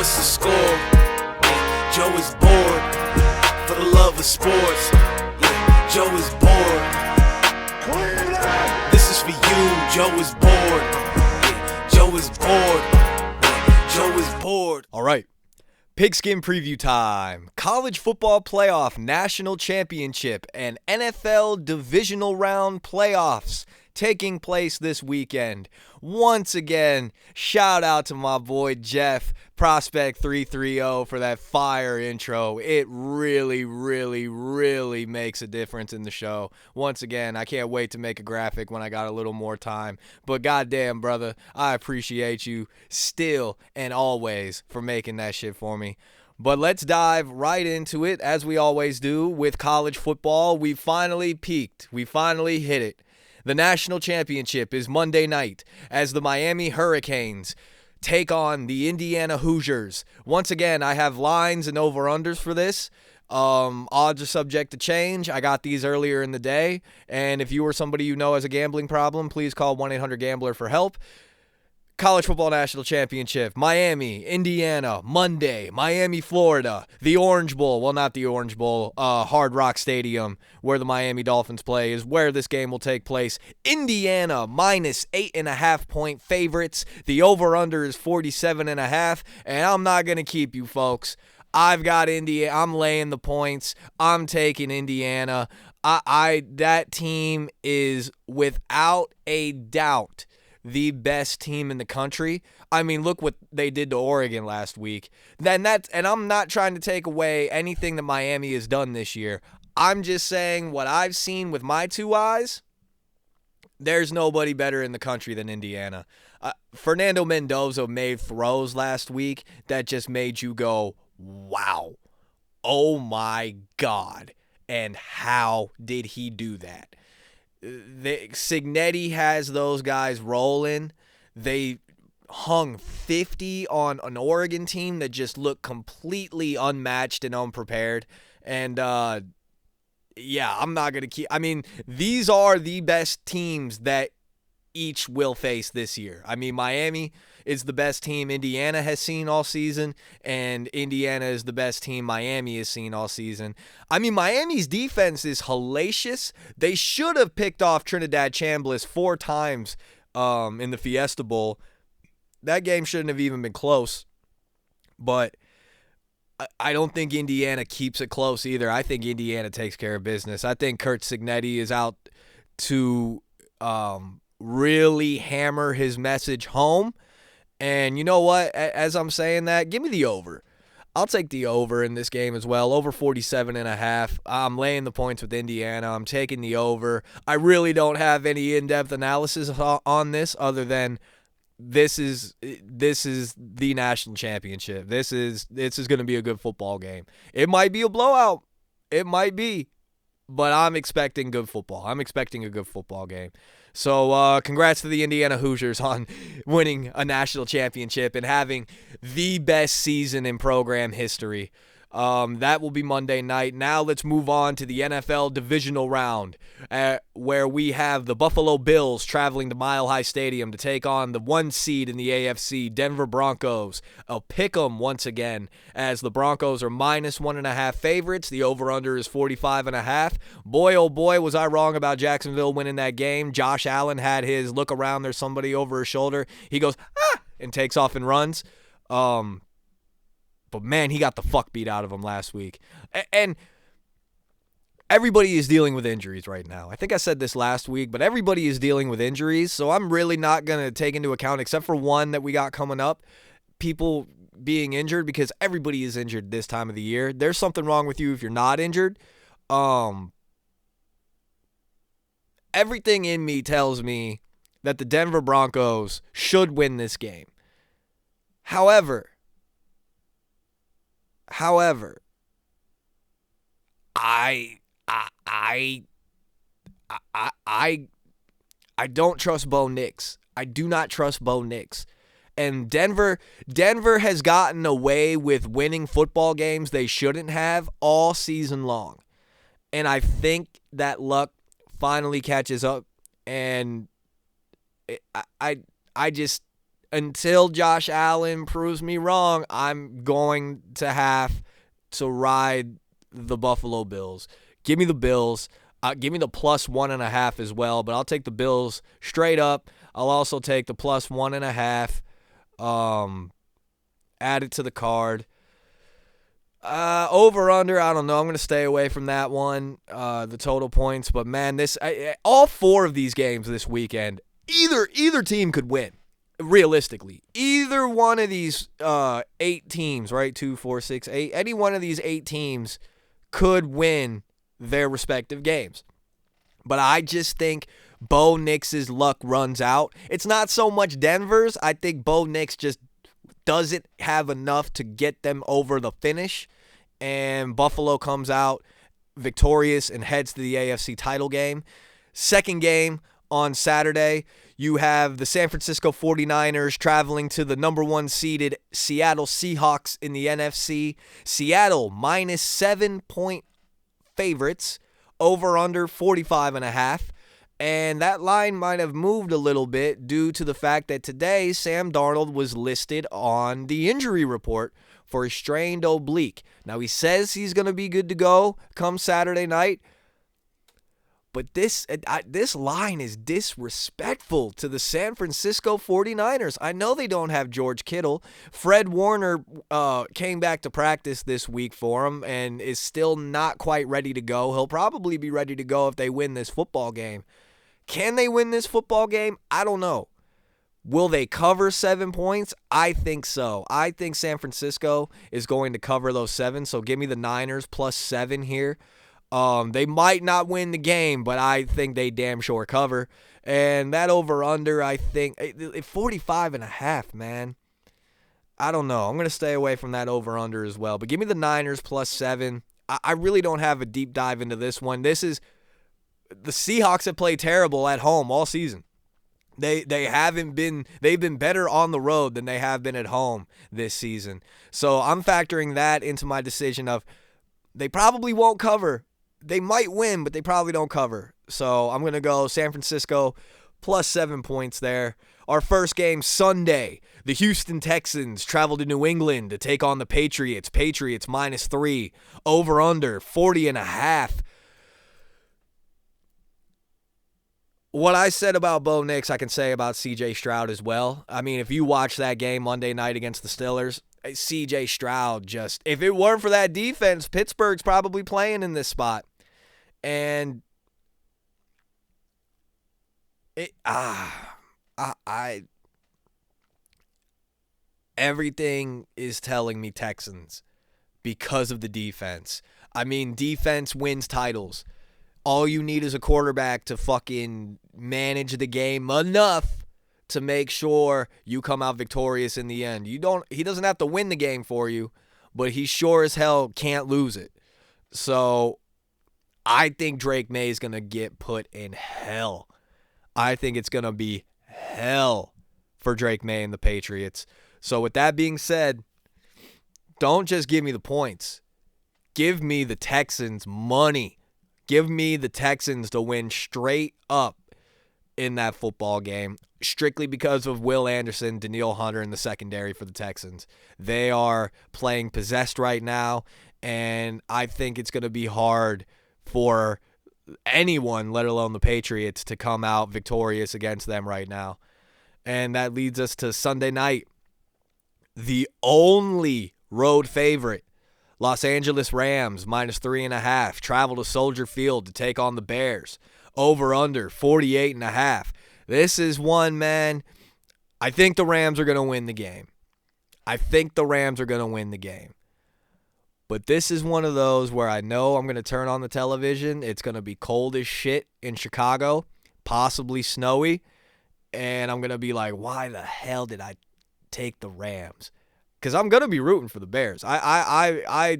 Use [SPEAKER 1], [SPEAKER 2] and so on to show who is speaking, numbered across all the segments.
[SPEAKER 1] what's the score? Yeah, Joe is bored for the love of sports. Yeah, Joe is bored. Cleveland! This is for you. Joe is bored. Yeah, Joe is bored. Yeah, Joe is bored.
[SPEAKER 2] All right. Pigskin preview time. College football playoff national championship and NFL divisional round playoffs taking place this weekend. Once again, shout out to my boy Jeff, Prospect 330, for that fire intro. It really, really, really makes a difference in the show. Once again, I can't wait to make a graphic when I got a little more time. But goddamn, brother, I appreciate you still and always for making that shit for me. But let's dive right into it, as we always do with college football. We finally peaked. We finally hit it. The national championship is Monday night as the Miami Hurricanes take on the Indiana Hoosiers. Once again, I have lines and over-unders for this. Odds are subject to change. I got these earlier in the day. And if you or somebody you know has a gambling problem, please call 1-800-GAMBLER for help. College football national championship, Miami, Indiana, Monday, Miami, Florida, the Orange Bowl, well, not the Orange Bowl, Hard Rock Stadium, where the Miami Dolphins play, is where this game will take place. Indiana, minus 8.5-point favorites. The over-under is 47.5, and I'm not going to keep you folks. I've got Indiana. I'm laying the points. I'm taking Indiana. That team is without a doubt the best team in the country. I mean, look what they did to Oregon last week. And I'm not trying to take away anything that Miami has done this year. I'm just saying what I've seen with my two eyes, there's nobody better in the country than Indiana. Fernando Mendoza made throws last week that just made you go, wow, oh my God, and how did he do that? Signetti has those guys rolling. They hung 50 on an Oregon team that just looked completely unmatched and unprepared. And, yeah, I'm not going to keep – I mean, these are the best teams that each will face this year. I mean, Miami is the best team Indiana has seen all season, and Indiana is the best team Miami has seen all season. I mean, Miami's defense is hellacious. They should have picked off Trinidad Chambliss 4 times in the Fiesta Bowl. That game shouldn't have even been close, but I don't think Indiana keeps it close either. I think Indiana takes care of business. I think Curt Signetti is out to really hammer his message home. And you know what? As I'm saying that, give me the over. I'll take the over in this game as well. Over 47.5. I'm laying the points with Indiana. I'm taking the over. I really don't have any in-depth analysis on this other than this is the national championship. This is going to be a good football game. It might be a blowout. It might be. But I'm expecting good football. I'm expecting a good football game. So congrats to the Indiana Hoosiers on winning a national championship and having the best season in program history. That will be Monday night. Now let's move on to the NFL divisional round, where we have the Buffalo Bills traveling to Mile High Stadium to take on the 1 seed in the AFC, Denver Broncos. A pick 'em once again, as the Broncos are minus 1.5 favorites. The over-under is 45.5. Boy, oh boy, was I wrong about Jacksonville winning that game. Josh Allen had his look around, there's somebody over his shoulder. He goes, ah, and takes off and runs. But, man, he got the fuck beat out of him last week. And everybody is dealing with injuries right now. I think I said this last week, but everybody is dealing with injuries. So I'm really not going to take into account, except for one that we got coming up, people being injured, because everybody is injured this time of the year. There's something wrong with you if you're not injured. Everything in me tells me that the Denver Broncos should win this game. However, I don't trust Bo Nix. I do not trust Bo Nix. And Denver has gotten away with winning football games they shouldn't have all season long. And I think that luck finally catches up. And I just until Josh Allen proves me wrong, I'm going to have to ride the Buffalo Bills. Give me the Bills. Give me the plus 1.5 as well, but I'll take the Bills straight up. I'll also take the plus 1.5. Add it to the card. Over under, I don't know. I'm going to stay away from that one, the total points. But man, all 4 of these games this weekend, either team could win. Realistically, either one of these 8 teams, right? 2, 4, 6, 8. Any one of these 8 teams could win their respective games. But I just think Bo Nix's luck runs out. It's not so much Denver's. I think Bo Nix just doesn't have enough to get them over the finish. And Buffalo comes out victorious and heads to the AFC title game. Second game on Saturday, you have the San Francisco 49ers traveling to the number 1 seeded Seattle Seahawks in the NFC. Seattle minus 7-point favorites, over under 45.5. And that line might have moved a little bit due to the fact that today Sam Darnold was listed on the injury report for a strained oblique. Now, he says he's going to be good to go come Saturday night. But this line is disrespectful to the San Francisco 49ers. I know they don't have George Kittle. Fred Warner came back to practice this week for him and is still not quite ready to go. He'll probably be ready to go if they win this football game. Can they win this football game? I don't know. Will they cover 7 points? I think so. I think San Francisco is going to cover those 7, so give me the Niners plus 7 here. They might not win the game, but I think they damn sure cover. And that over-under, I think, 45.5, man. I don't know. I'm going to stay away from that over-under as well. But give me the Niners plus 7. I really don't have a deep dive into this one. The Seahawks have played terrible at home all season. They've been better on the road than they have been at home this season. So I'm factoring that into my decision of they probably won't cover. They might win, but they probably don't cover. So I'm going to go San Francisco plus 7 points there. Our first game Sunday, the Houston Texans travel to New England to take on the Patriots. Patriots minus 3, over under 40.5. What I said about Bo Nix, I can say about C.J. Stroud as well. I mean, if you watch that game Monday night against the Steelers, C.J. Stroud just, if it weren't for that defense, Pittsburgh's probably playing in this spot. And everything is telling me Texans because of the defense. I mean, defense wins titles. All you need is a quarterback to fucking manage the game enough to make sure you come out victorious in the end. He doesn't have to win the game for you, but he sure as hell can't lose it. So I think Drake May is going to get put in hell. I think it's going to be hell for Drake May and the Patriots. So with that being said, don't just give me the points. Give me the Texans money. Give me the Texans to win straight up in that football game, strictly because of Will Anderson, Danielle Hunter in the secondary for the Texans. They are playing possessed right now, and I think it's going to be hard for anyone, let alone the Patriots, to come out victorious against them right now. And that leads us to Sunday night. The only road favorite, Los Angeles Rams, minus 3.5, travel to Soldier Field to take on the Bears. Over under 48.5. This is one, man. I think the Rams are going to win the game. But this is one of those where I know I'm going to turn on the television. It's going to be cold as shit in Chicago, possibly snowy. And I'm going to be like, why the hell did I take the Rams? Because I'm going to be rooting for the Bears. I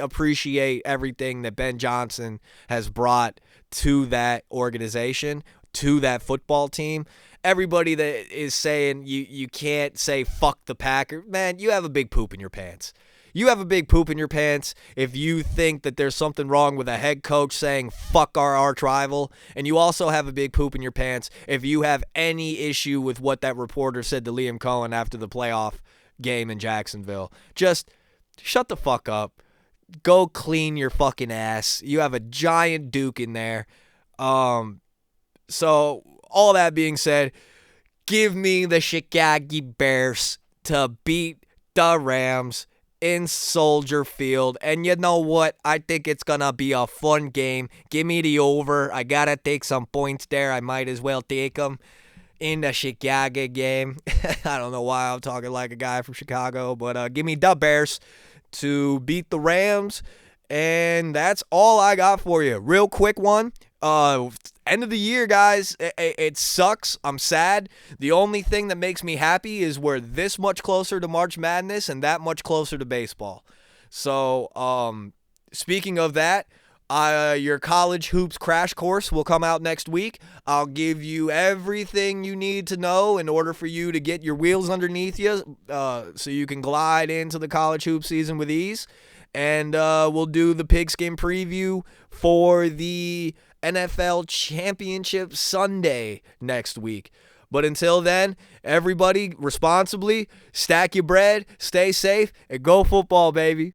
[SPEAKER 2] appreciate everything that Ben Johnson has brought to that organization, to that football team. Everybody that is saying you can't say fuck the Packers, man, you have a big poop in your pants. You have a big poop in your pants if you think that there's something wrong with a head coach saying fuck our arch rival, and you also have a big poop in your pants if you have any issue with what that reporter said to Liam Cohen after the playoff game in Jacksonville. Just shut the fuck up. Go clean your fucking ass. You have a giant Duke in there. So all that being said, give me the Chicago Bears to beat the Rams in Soldier Field. And you know what? I think it's going to be a fun game. Give me the over. I got to take some points there. I might as well take them in the Chicago game. I don't know why I'm talking like a guy from Chicago, but give me the Bears to beat the Rams. And that's all I got for you. Real quick one. End of the year, guys. It sucks. I'm sad. The only thing that makes me happy is we're this much closer to March Madness and that much closer to baseball. So, speaking of that, your college hoops crash course will come out next week. I'll give you everything you need to know in order for you to get your wheels underneath you, so you can glide into the college hoop season with ease. And we'll do the Pigskin preview for the NFL Championship Sunday next week. But until then, everybody responsibly, stack your bread, stay safe, and go football, baby.